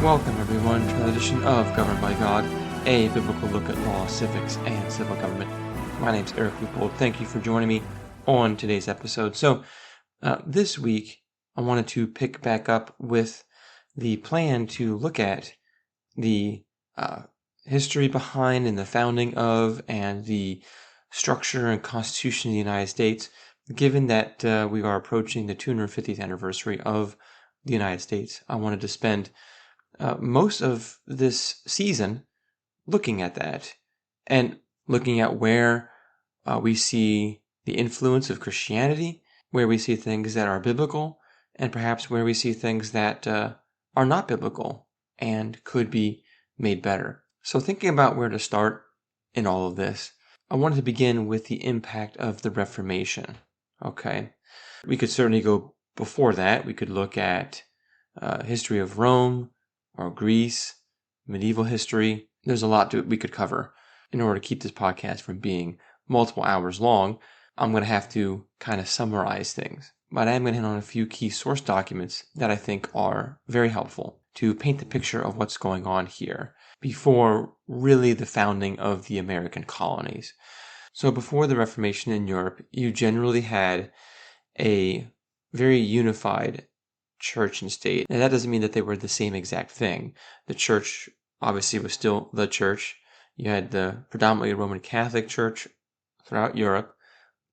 Welcome, everyone, to another edition of Governed by God, a biblical look at law, civics, and civil government. My name's Eric Leupold. Thank you for joining me on today's episode. This week, I wanted to pick back up with the plan to look at the history behind and the founding of and the structure and constitution of the United States, given that we are approaching the 250th anniversary of the United States. I wanted to spend most of this season looking at that and looking at where we see the influence of Christianity, where we see things that are biblical, and perhaps where we see things that are not biblical and could be made better. So thinking about where to start in all of this, I wanted to begin with the impact of the Reformation. Okay, we could certainly go before that. We could look at history of Rome, or Greece, medieval history. There's a lot we could cover. In order to keep this podcast from being multiple hours long, I'm going to have to kind of summarize things. But I am going to hit on a few key source documents that I think are very helpful to paint the picture of what's going on here before really the founding of the American colonies. So before the Reformation in Europe, you generally had a very unified church and state. Now, that doesn't mean that they were the same exact thing. The church obviously was still the church. You had the predominantly Roman Catholic Church throughout Europe,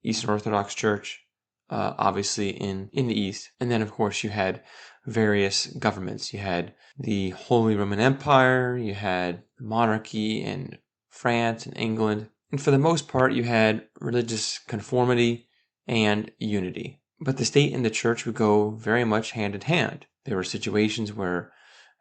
Eastern Orthodox Church, obviously in the East. And then, of course, you had various governments. You had the Holy Roman Empire, you had monarchy in France and England. And for the most part, you had religious conformity and unity. But the state and the church would go very much hand in hand. There were situations where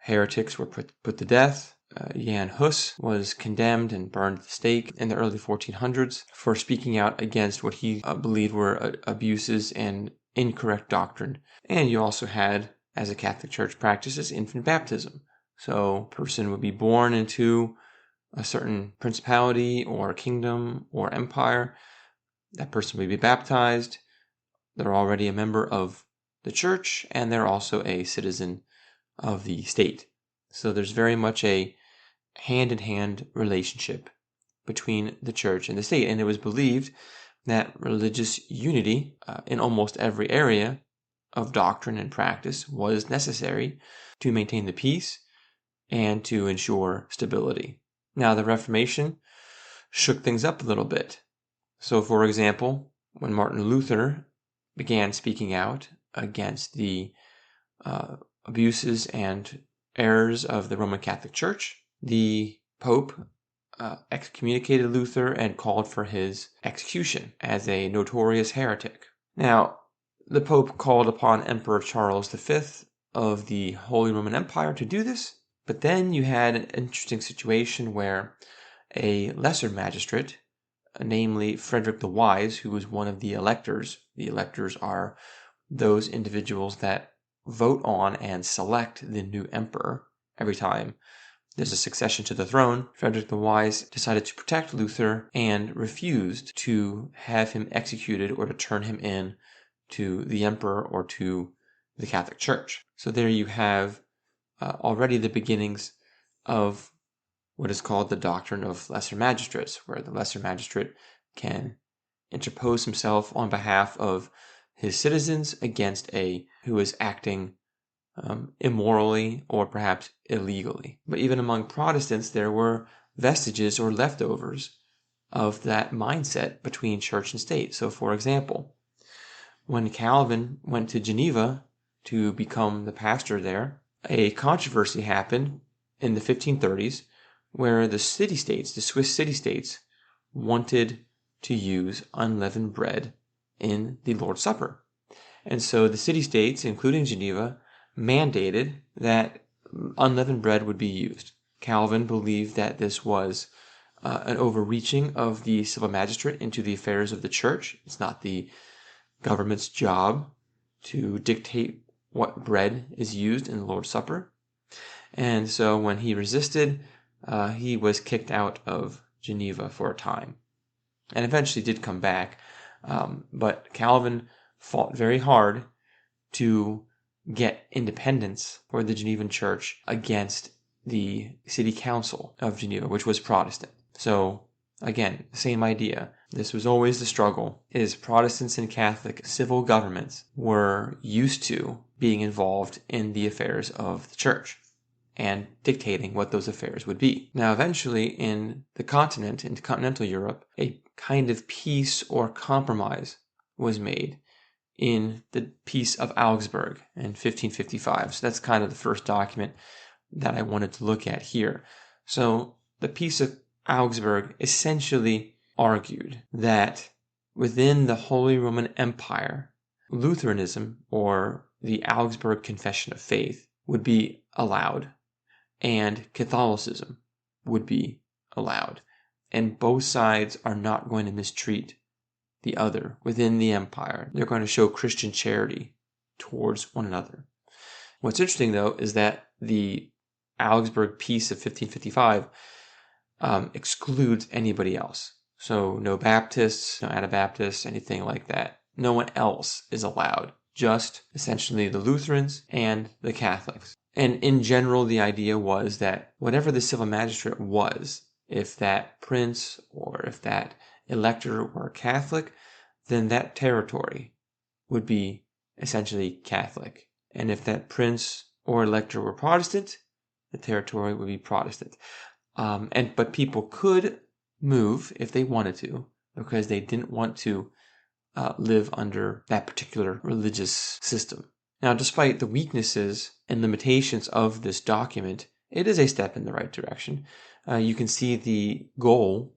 heretics were put to death. Jan Hus was condemned and burned at the stake in the early 1400s for speaking out against what he believed were abuses and incorrect doctrine. And you also had, as a Catholic Church practices, infant baptism. So a person would be born into a certain principality or kingdom or empire. That person would be baptized. They're already a member of the church, and they're also a citizen of the state. So there's very much a hand-in-hand relationship between the church and the state. And it was believed that religious unity in almost every area of doctrine and practice was necessary to maintain the peace and to ensure stability. Now, the Reformation shook things up a little bit. So, for example, when Martin Luther began speaking out against the abuses and errors of the Roman Catholic Church, the Pope excommunicated Luther and called for his execution as a notorious heretic. Now, the Pope called upon Emperor Charles V of the Holy Roman Empire to do this, but then you had an interesting situation where a lesser magistrate, namely Frederick the Wise, who was one of the electors. The electors are those individuals that vote on and select the new emperor every time there's a succession to the throne. Frederick the Wise decided to protect Luther and refused to have him executed or to turn him in to the emperor or to the Catholic Church. So there you have already the beginnings of what is called the doctrine of lesser magistrates, where the lesser magistrate can interpose himself on behalf of his citizens against who is acting immorally or perhaps illegally. But even among Protestants, there were vestiges or leftovers of that mindset between church and state. So, for example, when Calvin went to Geneva to become the pastor there, a controversy happened in the 1530s where the city-states, the Swiss city-states, wanted to use unleavened bread in the Lord's Supper. And so the city-states, including Geneva, mandated that unleavened bread would be used. Calvin believed that this was an overreaching of the civil magistrate into the affairs of the church. It's not the government's job to dictate what bread is used in the Lord's Supper. And so when he resisted, he was kicked out of Geneva for a time and eventually did come back. But Calvin fought very hard to get independence for the Genevan church against the city council of Geneva, which was Protestant. So again, same idea. This was always the struggle, is Protestants and Catholic civil governments were used to being involved in the affairs of the church and dictating what those affairs would be. Now, eventually, in the continent, in continental Europe, a kind of peace or compromise was made in the Peace of Augsburg in 1555. So that's kind of the first document that I wanted to look at here. So the Peace of Augsburg essentially argued that within the Holy Roman Empire, Lutheranism, or the Augsburg Confession of Faith, would be allowed, and Catholicism would be allowed. And both sides are not going to mistreat the other within the empire. They're going to show Christian charity towards one another. What's interesting, though, is that the Augsburg Peace of 1555 excludes anybody else. So no Baptists, no Anabaptists, anything like that. No one else is allowed. Just essentially the Lutherans and the Catholics. And in general, the idea was that whatever the civil magistrate was, if that prince or if that elector were Catholic, then that territory would be essentially Catholic. And if that prince or elector were Protestant, the territory would be Protestant. But people could move if they wanted to, because they didn't want to live under that particular religious system. Now, despite the weaknesses and limitations of this document, it is a step in the right direction. You can see the goal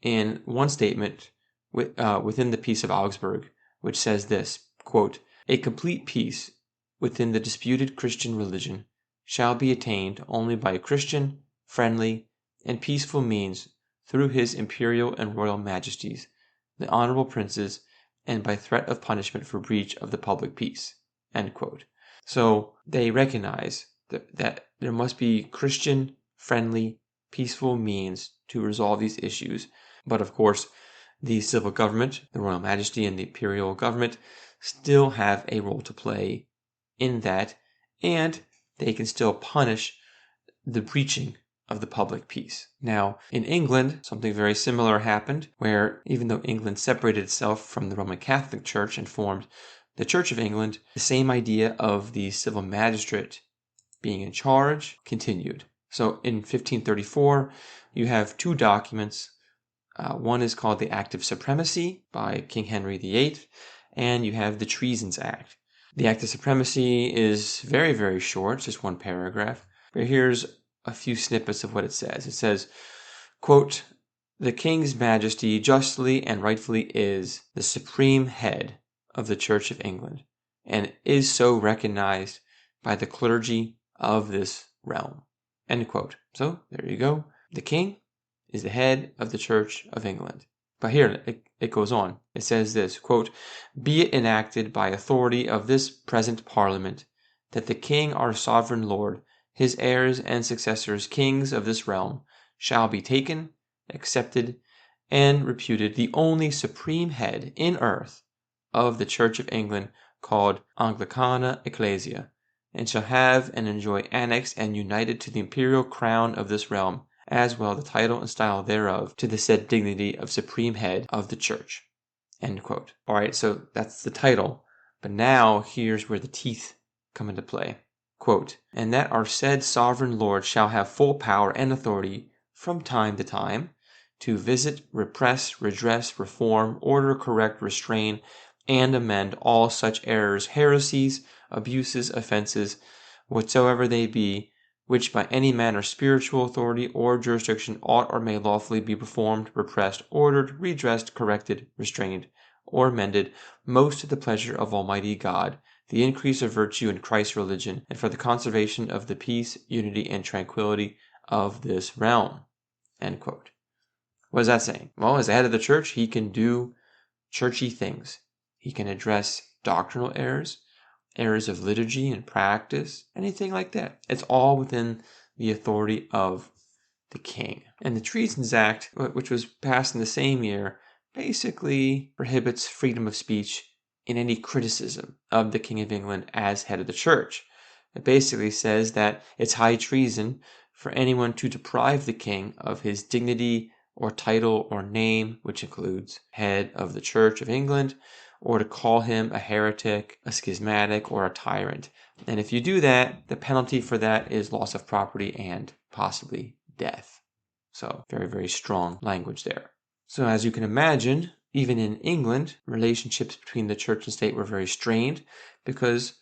in one statement within the Peace of Augsburg, which says this, quote, "A complete peace within the disputed Christian religion shall be attained only by Christian, friendly, and peaceful means through his imperial and royal majesties, the honorable princes, and by threat of punishment for breach of the public peace." End quote. So they recognize that there must be Christian, friendly, peaceful means to resolve these issues. But of course, the civil government, the royal majesty, and the imperial government still have a role to play in that, and they can still punish the breaching of the public peace. Now, in England, something very similar happened, where even though England separated itself from the Roman Catholic Church and formed the Church of England, the same idea of the civil magistrate being in charge continued. So in 1534, you have two documents. One is called the Act of Supremacy by King Henry VIII, and you have the Treasons Act. The Act of Supremacy is very, very short, just one paragraph. But here's a few snippets of what it says. It says, quote, "The King's Majesty justly and rightfully is the supreme head of the Church of England, and is so recognized by the clergy of this realm." End quote. So there you go. The king is the head of the Church of England. But here it goes on. It says this, quote, "Be it enacted by authority of this present Parliament that the King our sovereign Lord, his heirs and successors, kings of this realm, shall be taken, accepted, and reputed the only supreme head in earth of the Church of England, called Anglicana Ecclesia, and shall have and enjoy annexed and united to the imperial crown of this realm, as well the title and style thereof, to the said dignity of supreme head of the church." End quote. All right, so that's the title. But now here's where the teeth come into play. Quote, "And that our said sovereign Lord shall have full power and authority from time to time to visit, repress, redress, reform, order, correct, restrain, and amend all such errors, heresies, abuses, offenses, whatsoever they be, which by any manner spiritual authority or jurisdiction ought or may lawfully be performed, repressed, ordered, redressed, corrected, restrained, or amended, most to the pleasure of Almighty God, the increase of virtue in Christ's religion, and for the conservation of the peace, unity, and tranquility of this realm." End quote. What is that saying? Well, as the head of the church, he can do churchy things. He can address doctrinal errors, errors of liturgy and practice, anything like that. It's all within the authority of the king. And the Treasons Act, which was passed in the same year, basically prohibits freedom of speech in any criticism of the King of England as head of the church. It basically says that it's high treason for anyone to deprive the king of his dignity or title or name, which includes head of the Church of England, or to call him a heretic, a schismatic, or a tyrant. And if you do that, the penalty for that is loss of property and possibly death. So very, very strong language there. So as you can imagine, even in England, relationships between the church and state were very strained because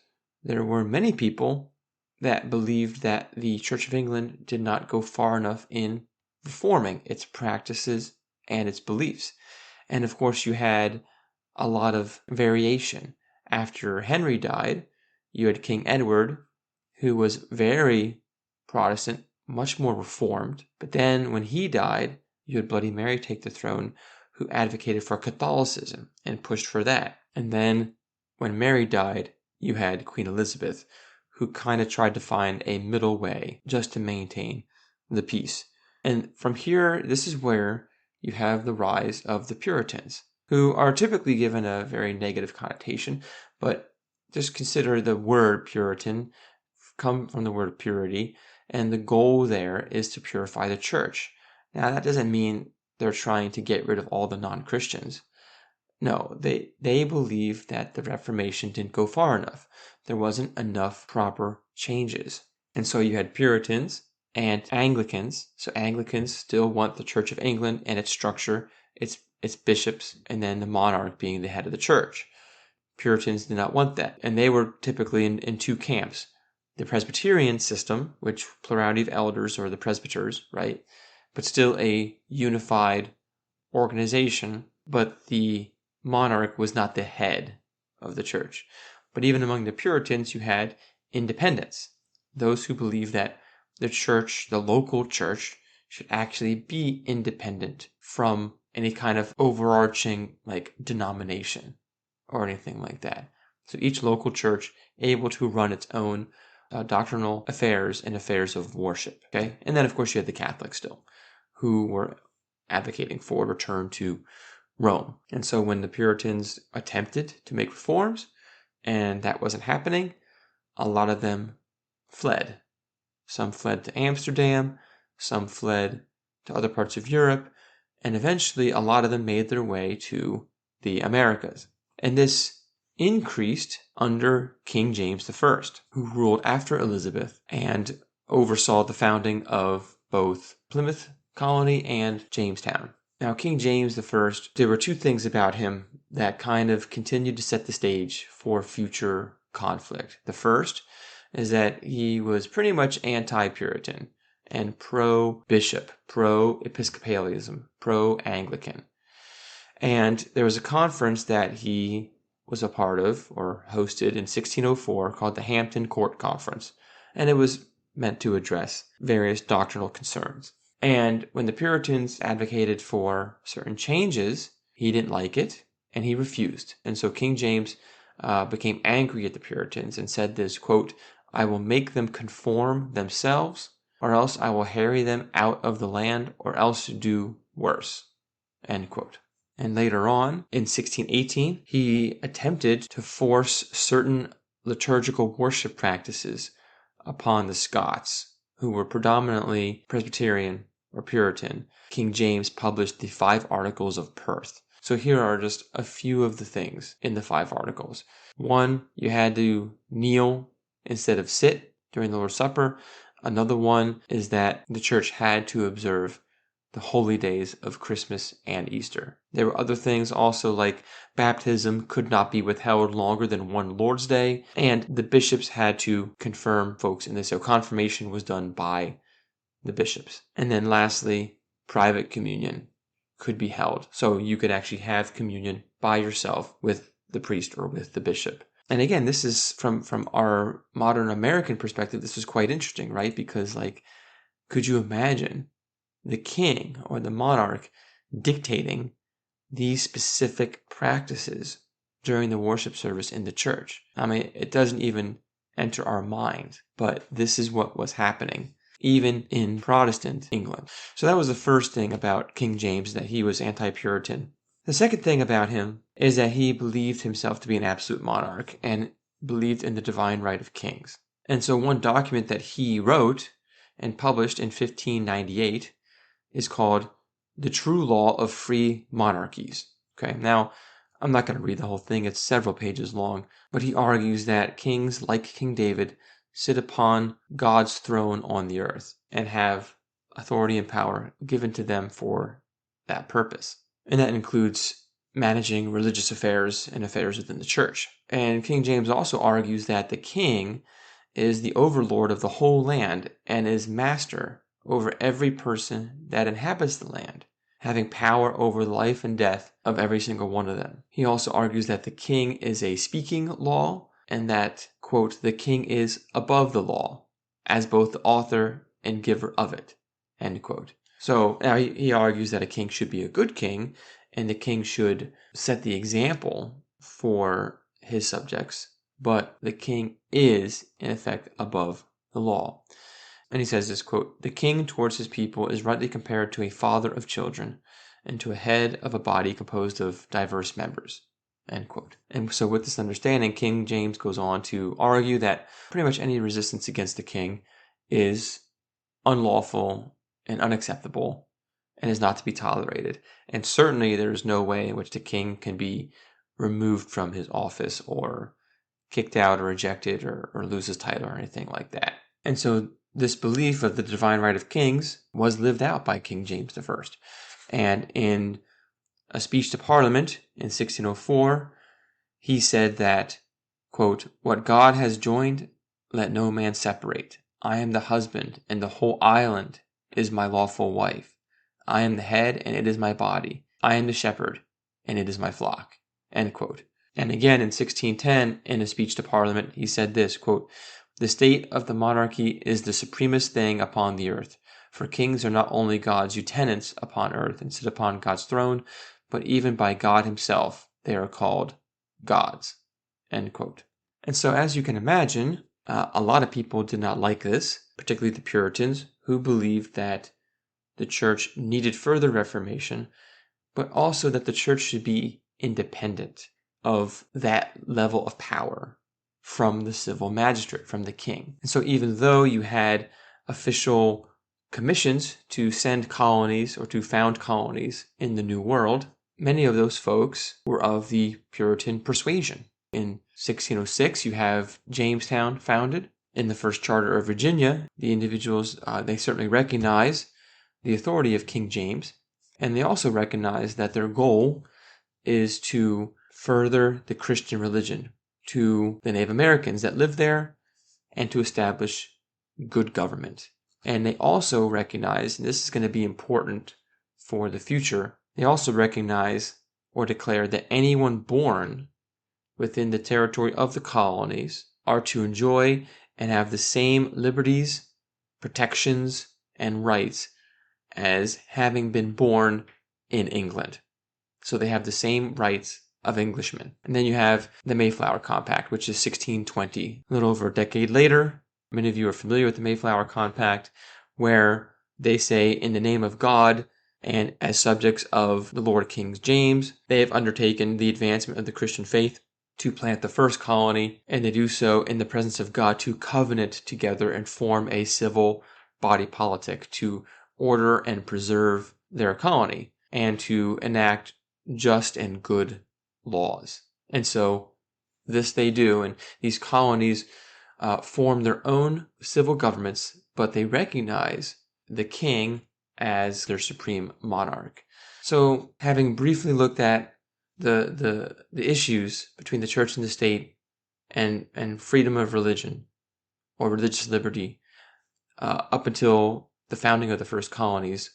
there were many people that believed that the Church of England did not go far enough in reforming its practices and its beliefs. And of course, you had a lot of variation. After Henry died, you had King Edward, who was very Protestant, much more reformed. But then when he died, you had Bloody Mary take the throne, who advocated for Catholicism and pushed for that. And then when Mary died, you had Queen Elizabeth, who kind of tried to find a middle way just to maintain the peace. And from here, this is where you have the rise of the Puritans, who are typically given a very negative connotation, but just consider the word Puritan come from the word purity, and the goal there is to purify the church. Now, that doesn't mean they're trying to get rid of all the non-Christians. No, they believe that the Reformation didn't go far enough. There wasn't enough proper changes. And so you had Puritans and Anglicans. So Anglicans still want the Church of England and its structure, its bishops, and then the monarch being the head of the church. Puritans did not want that. And they were typically in two camps. The Presbyterian system, which plurality of elders or the presbyters, right? But still a unified organization, but the monarch was not the head of the church. But even among the Puritans, you had independents, those who believed that the church, the local church, should actually be independent from any kind of overarching denomination or anything like that. So each local church able to run its own doctrinal affairs and affairs of worship. Okay, and then of course you had the Catholics still, who were advocating for return to Rome. And so when the Puritans attempted to make reforms and that wasn't happening, a lot of them fled. Some fled to Amsterdam, some fled to other parts of Europe, and eventually a lot of them made their way to the Americas. And this increased under King James I, who ruled after Elizabeth and oversaw the founding of both Plymouth Colony and Jamestown. Now, King James I, there were two things about him that kind of continued to set the stage for future conflict. The first is that he was pretty much anti-Puritan and pro-bishop, pro-Episcopalianism, pro-Anglican. And there was a conference that he was a part of or hosted in 1604 called the Hampton Court Conference. And it was meant to address various doctrinal concerns. And when the Puritans advocated for certain changes, he didn't like it and he refused. And so King James became angry at the Puritans and said this, quote, "I will make them conform themselves, or else I will harry them out of the land, or else do worse," end quote. And later on, in 1618, he attempted to force certain liturgical worship practices upon the Scots, who were predominantly Presbyterian or Puritan. King James published the 5 Articles of Perth. So here are just a few of the things in the 5 Articles. 1, you had to kneel instead of sit during the Lord's Supper. Another one is that the church had to observe the holy days of Christmas and Easter. There were other things also, like baptism could not be withheld longer than one Lord's Day, and the bishops had to confirm folks in this. So confirmation was done by the bishops. And then lastly, private communion could be held. So you could actually have communion by yourself with the priest or with the bishop. And again, this is from our modern American perspective, this is quite interesting, right? Because could you imagine the king or the monarch dictating these specific practices during the worship service in the church? I mean, it doesn't even enter our mind, but this is what was happening even in Protestant England. So that was the first thing about King James, that he was anti-Puritan. The second thing about him is that he believed himself to be an absolute monarch and believed in the divine right of kings. And so one document that he wrote and published in 1598 is called The True Law of Free Monarchies. Okay, now I'm not going to read the whole thing, it's several pages long, but he argues that kings like King David sit upon God's throne on the earth and have authority and power given to them for that purpose. And that includes managing religious affairs and affairs within the church. And King James also argues that the king is the overlord of the whole land and is master over every person that inhabits the land, having power over the life and death of every single one of them. He also argues that the king is a speaking law and that, quote, the king is above the law as both the author and giver of it, end quote. So now he argues that a king should be a good king and the king should set the example for his subjects, but the king is, in effect, above the law. And he says this, quote, the king towards his people is rightly compared to a father of children and to a head of a body composed of diverse members, end quote. And so with this understanding, King James goes on to argue that pretty much any resistance against the king is unlawful and unacceptable and is not to be tolerated. And certainly there is no way in which the king can be removed from his office or kicked out or rejected or lose his title or anything like that. And so this belief of the divine right of kings was lived out by King James I. And in a speech to Parliament in 1604, he said that, quote, what God has joined, let no man separate. I am the husband, and the whole island is my lawful wife. I am the head, and it is my body. I am the shepherd, and it is my flock, end quote. And again in 1610, in a speech to Parliament, he said this, quote, the state of the monarchy is the supremest thing upon the earth, for kings are not only God's lieutenants upon earth and sit upon God's throne, but even by God himself they are called gods, end quote. And so as you can imagine, a lot of people did not like this, particularly the Puritans, who believed that the church needed further reformation, but also that the church should be independent of that level of power from the civil magistrate, from the king. And so even though you had official commissions to send colonies or to found colonies in the New World, many of those folks were of the Puritan persuasion. In 1606, you have Jamestown founded. In the first charter of Virginia, the individuals, they certainly recognize the authority of King James, and they also recognize that their goal is to further the Christian religion to the Native Americans that live there and to establish good government. And they also recognize, and this is going to be important for the future, they also recognize or declare that anyone born within the territory of the colonies are to enjoy and have the same liberties, protections, and rights as having been born in England. So they have the same rights of Englishmen. And then you have the Mayflower Compact, which is 1620. A little over a decade later, many of you are familiar with the Mayflower Compact, where they say, in the name of God and as subjects of the Lord King James, they have undertaken the advancement of the Christian faith to plant the first colony, and they do so in the presence of God to covenant together and form a civil body politic to order and preserve their colony and to enact just and good laws. And so this they do, and these colonies form their own civil governments, but they recognize the king as their supreme monarch. So having briefly looked at the issues between the church and the state and freedom of religion or religious liberty up until the founding of the first colonies,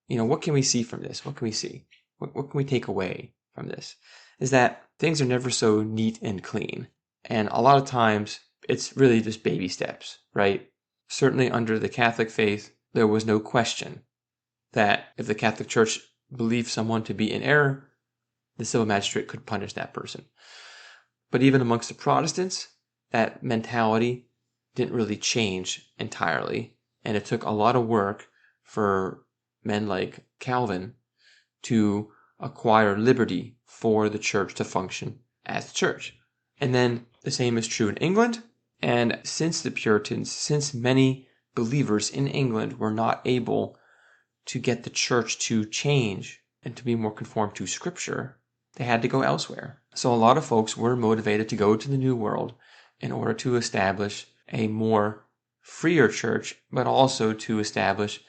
what can we see from this? What can we see? What can we take away from this? Is that things are never so neat and clean. And a lot of times it's really just baby steps, right? Certainly under the Catholic faith, there was no question that if the Catholic Church believed someone to be in error, the civil magistrate could punish that person. But even amongst the Protestants, that mentality didn't really change entirely. And it took a lot of work for men like Calvin to acquire liberty for the church to function as the church. And then the same is true in England. And since the Puritans, since many believers in England were not able to get the church to change and to be more conformed to Scripture, they had to go elsewhere. So a lot of folks were motivated to go to the New World in order to establish a more freer church, but also to establish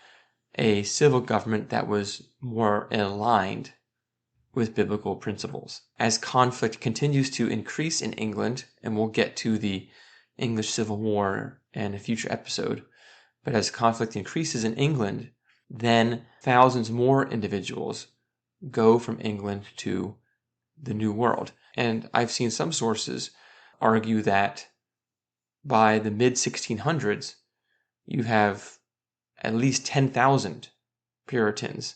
a civil government that was more aligned with biblical principles. As conflict continues to increase in England, and we'll get to the English Civil War in a future episode, but as conflict increases in England, then thousands more individuals go from England to the New World. And I've seen some sources argue that by the mid-1600s, you have at least 10,000 Puritans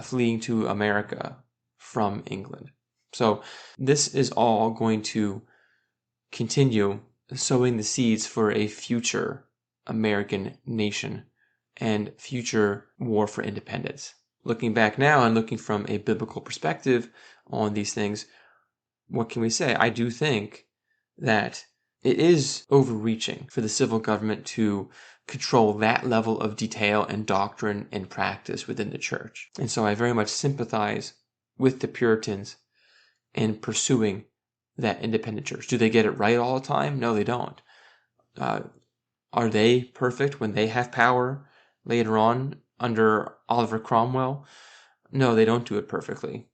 fleeing to America from England. So this is all going to continue sowing the seeds for a future American nation and future war for independence. Looking back now and looking from a biblical perspective on these things, what can we say? I do think that it is overreaching for the civil government to control that level of detail and doctrine and practice within the church. And so I very much sympathize with the Puritans in pursuing that independent church. Do they get it right all the time? No, they don't. Are they perfect when they have power later on under Oliver Cromwell? No, they don't do it perfectly.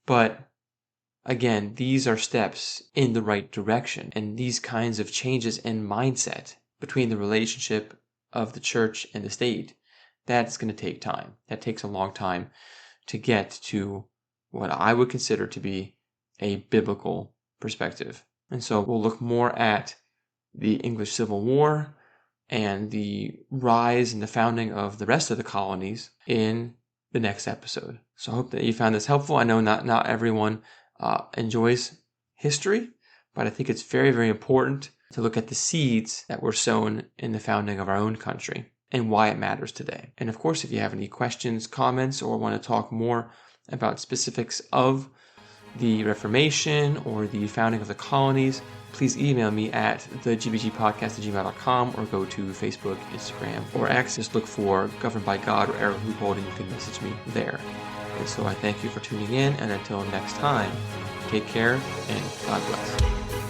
But again, these are steps in the right direction, and these kinds of changes in mindset between the relationship of the church and the state, that's going to take time. That takes a long time to get to what I would consider to be a biblical perspective. And so we'll look more at the English Civil War and the rise and the founding of the rest of the colonies in the next episode. So I hope that you found this helpful. I know not everyone enjoys history, but I think it's very, very important to look at the seeds that were sown in the founding of our own country and why it matters today. And of course, if you have any questions, comments, or want to talk more about specifics of the Reformation or the founding of the colonies, please email me at thegbgpodcast@gmail.com or go to Facebook, Instagram, or X. Just look for Governed by God or Eric Loophole and you can message me there. And so I thank you for tuning in, and until next time, take care and God bless.